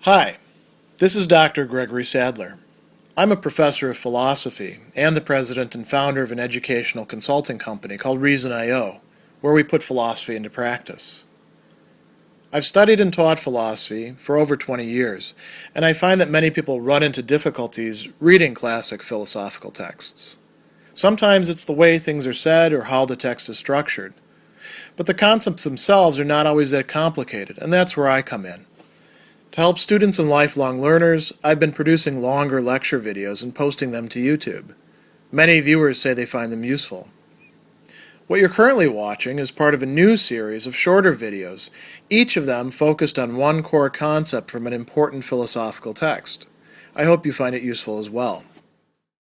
Hi, this is Dr. Gregory Sadler. I'm a professor of philosophy and the president and founder of an educational consulting company called Reason.io, where we put philosophy into practice. I've studied and taught philosophy for over 20 years, and I find that many people run into difficulties reading classic philosophical texts. Sometimes it's the way things are said or how the text is structured. But the concepts themselves are not always that complicated, and that's where I come in. To help students and lifelong learners, I've been producing longer lecture videos and posting them to YouTube. Many viewers say they find them useful. What you're currently watching is part of a new series of shorter videos, each of them focused on one core concept from an important philosophical text. I hope you find it useful as well.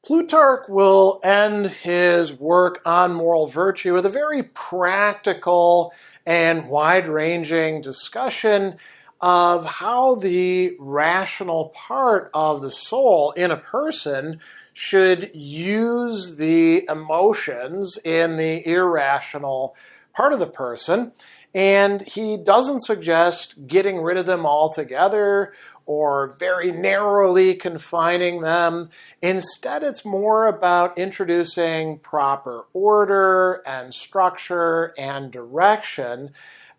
Plutarch will end his work on moral virtue with a very practical and wide-ranging discussion of how the rational part of the soul in a person should use the emotions in the irrational part of the person. And he doesn't suggest getting rid of them altogether or very narrowly confining them. Instead, it's more about introducing proper order and structure and direction.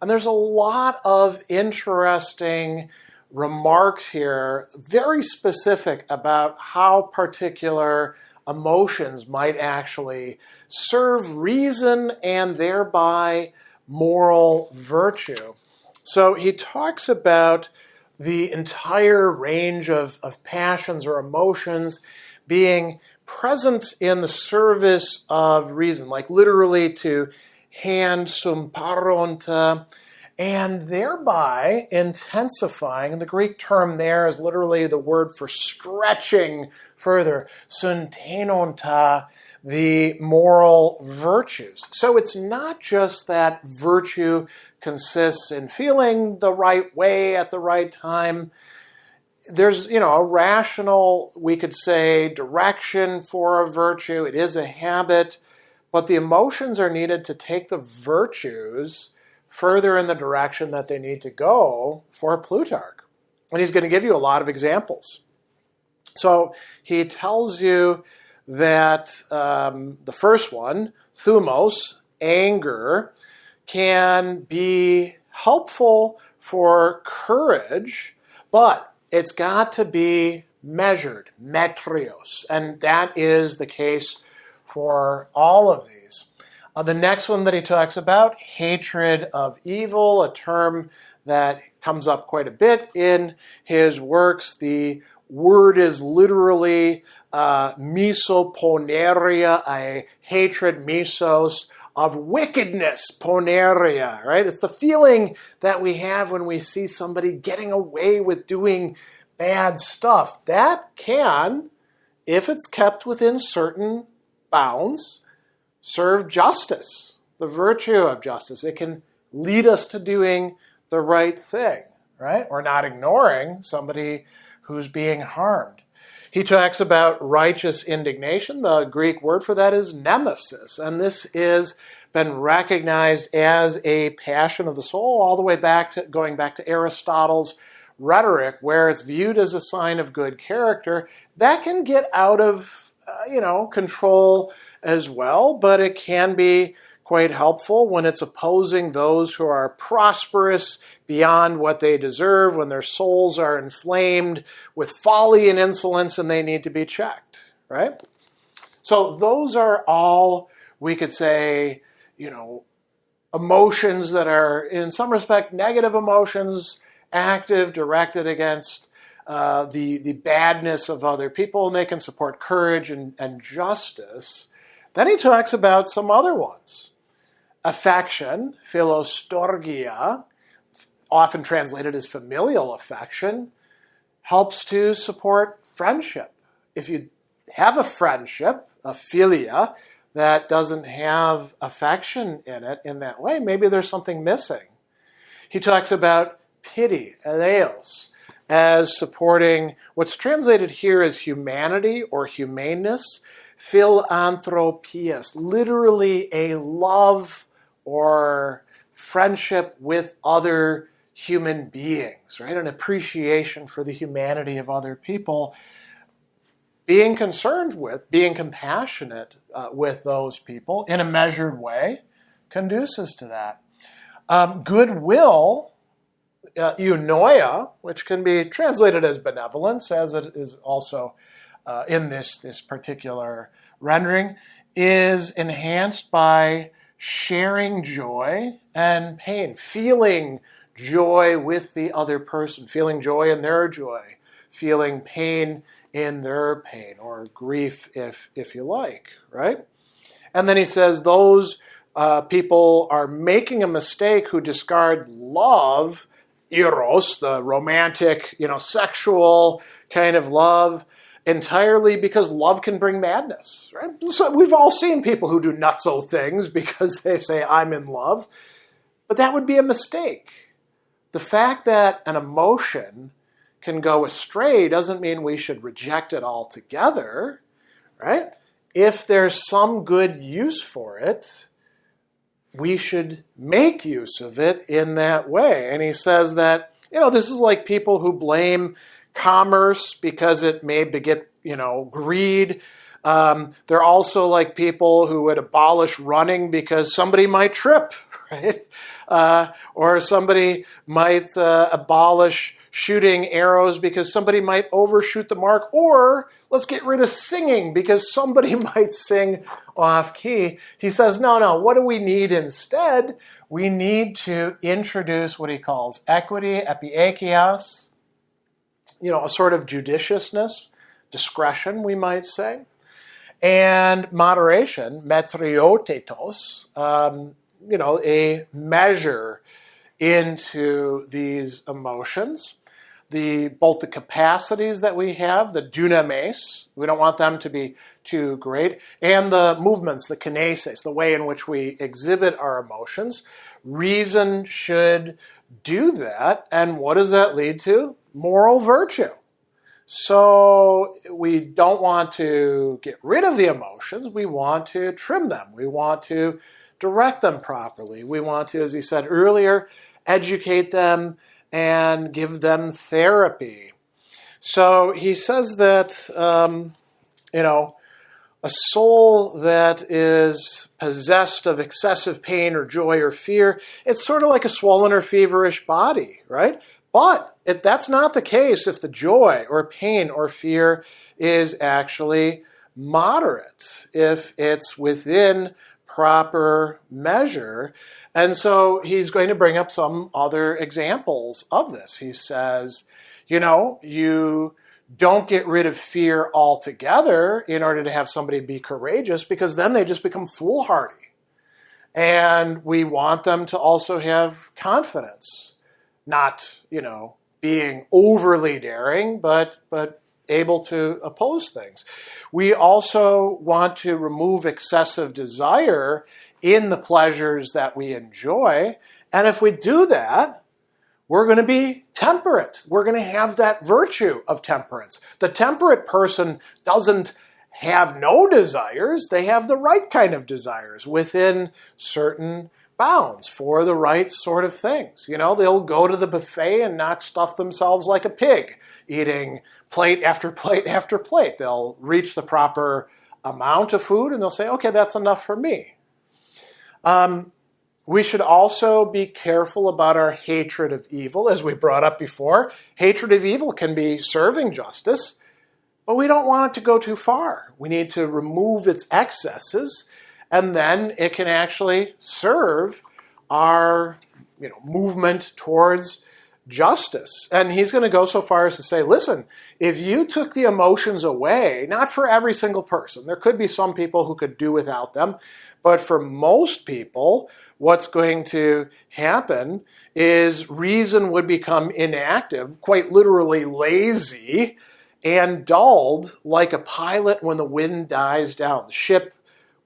And there's a lot of interesting remarks here, very specific about how particular emotions might actually serve reason and thereby moral virtue. So he talks about the entire range of passions or emotions being present in the service of reason, like literally to hand symparonta, and thereby intensifying, and the Greek term there is literally the word for stretching further, syntenonta, the moral virtues. So it's not just that virtue consists in feeling the right way at the right time. There's, a rational, we could say, direction for a virtue. It is a habit, but the emotions are needed to take the virtues further in the direction that they need to go for Plutarch. And he's going to give you a lot of examples. So he tells you that the first one, thumos, anger, can be helpful for courage, but it's got to be measured, metrios, and that is the case for all of these. The next one that he talks about, hatred of evil, a term that comes up quite a bit in his works. The word is literally misoponeria, a hatred, misos, of wickedness, poneria, right? It's the feeling that we have when we see somebody getting away with doing bad stuff. That can, if it's kept within certain bounds, serve justice, the virtue of justice. It can lead us to doing the right thing, right? Or not ignoring somebody who's being harmed. He talks about righteous indignation. The Greek word for that is nemesis, and this is been recognized as a passion of the soul all the way going back to Aristotle's rhetoric, where it's viewed as a sign of good character. That can get out of control as well, but it can be quite helpful when it's opposing those who are prosperous beyond what they deserve, when their souls are inflamed with folly and insolence and they need to be checked, right? So those are all, we could say, emotions that are in some respect negative emotions, active, directed against the badness of other people, and they can support courage and justice. Then he talks about some other ones. Affection, philostorgia, often translated as familial affection, helps to support friendship. If you have a friendship, a philia, that doesn't have affection in it in that way, maybe there's something missing. He talks about pity, eleos, as supporting what's translated here as humanity or humaneness, philanthropias, literally a love or friendship with other human beings, right? An appreciation for the humanity of other people, being concerned with, being compassionate with those people in a measured way conduces to that. Goodwill, eunoia, which can be translated as benevolence, as it is also in this particular rendering, is enhanced by sharing joy and pain, feeling joy with the other person, feeling joy in their joy, feeling pain in their pain, or grief if you like, right? And then he says those people are making a mistake who discard love, eros, the romantic, sexual kind of love, entirely because love can bring madness, right? So we've all seen people who do nutso things because they say, I'm in love. But that would be a mistake. The fact that an emotion can go astray doesn't mean we should reject it altogether, right? If there's some good use for it, we should make use of it in that way. And he says that, this is like people who blame commerce because it may beget, greed. They're also like people who would abolish running because somebody might trip, right? Or somebody might abolish shooting arrows because somebody might overshoot the mark, or let's get rid of singing because somebody might sing off key. He says, no, what do we need instead? We need to introduce what he calls equity, epieikeos, a sort of judiciousness, discretion, we might say, and moderation, metriotetos, a measure into these emotions, both the capacities that we have, the dunamis, we don't want them to be too great, and the movements, the kinesis, the way in which we exhibit our emotions. Reason should do that, and what does that lead to? Moral virtue. So we don't want to get rid of the emotions, we want to trim them, we want to direct them properly, we want to, as he said earlier, educate them and give them therapy. So he says that, a soul that is possessed of excessive pain or joy or fear, it's sort of like a swollen or feverish body, right? But if that's not the case, if the joy or pain or fear is actually moderate, if it's within proper measure. And so he's going to bring up some other examples of this. He says, you don't get rid of fear altogether in order to have somebody be courageous, because then they just become foolhardy. And we want them to also have confidence, not, being overly daring, but able to oppose things. We also want to remove excessive desire in the pleasures that we enjoy. And if we do that, we're going to be temperate. We're going to have that virtue of temperance. The temperate person doesn't have no desires. They have the right kind of desires within certain bounds for the right sort of things. They'll go to the buffet and not stuff themselves like a pig, eating plate after plate after plate. They'll reach the proper amount of food and they'll say, okay, that's enough for me. We should also be careful about our hatred of evil. As we brought up before, hatred of evil can be serving justice, but we don't want it to go too far. We need to remove its excesses, and then it can actually serve our movement towards justice. And he's going to go so far as to say, listen, if you took the emotions away, not for every single person, there could be some people who could do without them, but for most people, what's going to happen is reason would become inactive, quite literally lazy, and dulled like a pilot when the wind dies down. The ship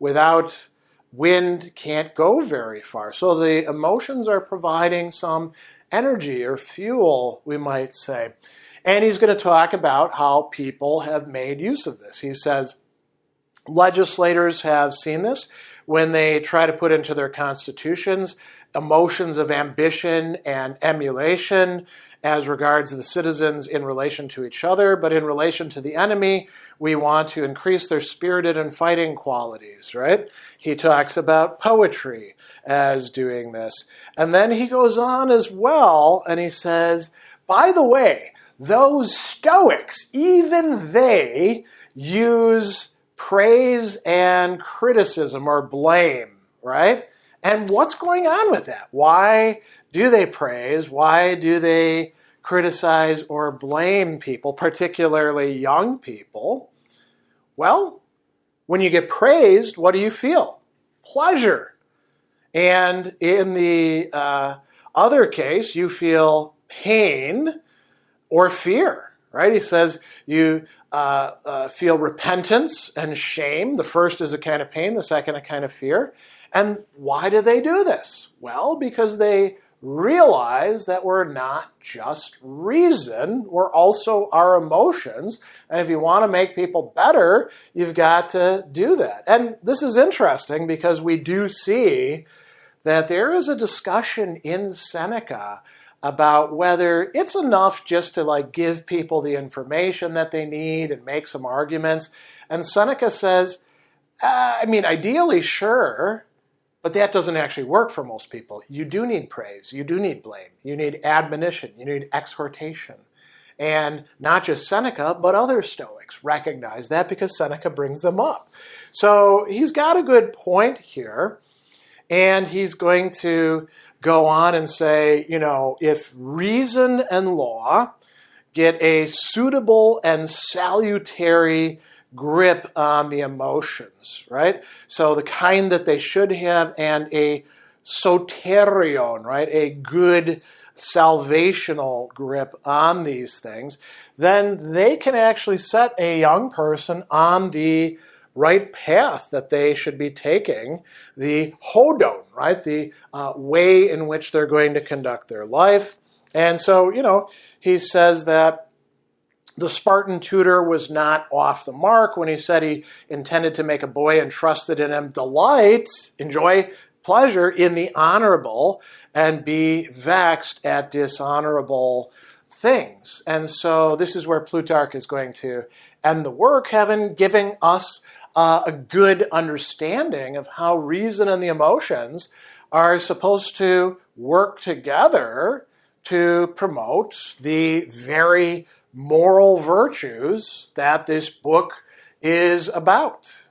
without wind can't go very far. So the emotions are providing some energy or fuel, we might say. And he's going to talk about how people have made use of this. He says, Legislators have seen this when they try to put into their constitutions emotions of ambition and emulation as regards the citizens in relation to each other, but in relation to the enemy, we want to increase their spirited and fighting qualities, right? He talks about poetry as doing this. And then he goes on as well, and he says, by the way, those Stoics, even they use praise and criticism or blame, right? And what's going on with that? Why do they praise? Why do they criticize or blame people, particularly young people? Well, when you get praised, what do you feel? Pleasure. And in the other case, you feel pain or fear, right? He says you feel repentance and shame. The first is a kind of pain, the second a kind of fear. And why do they do this? Well, because they realize that we're not just reason, we're also our emotions. And if you want to make people better, you've got to do that. And this is interesting because we do see that there is a discussion in Seneca about whether it's enough just to give people the information that they need and make some arguments. And Seneca says, ideally, sure, but that doesn't actually work for most people. You do need praise. You do need blame. You need admonition. You need exhortation. And not just Seneca, but other Stoics recognize that because Seneca brings them up. So he's got a good point here. And he's going to go on and say, if reason and law get a suitable and salutary grip on the emotions, right? So the kind that they should have, and a soterion, right? A good salvational grip on these things, then they can actually set a young person on the right path that they should be taking, the hodon, right? The way in which they're going to conduct their life. And so, he says that the Spartan tutor was not off the mark when he said he intended to make a boy entrusted in him delight, enjoy pleasure in the honorable, and be vexed at dishonorable things. And so this is where Plutarch is going to end the work, giving us a good understanding of how reason and the emotions are supposed to work together to promote the very moral virtues that this book is about.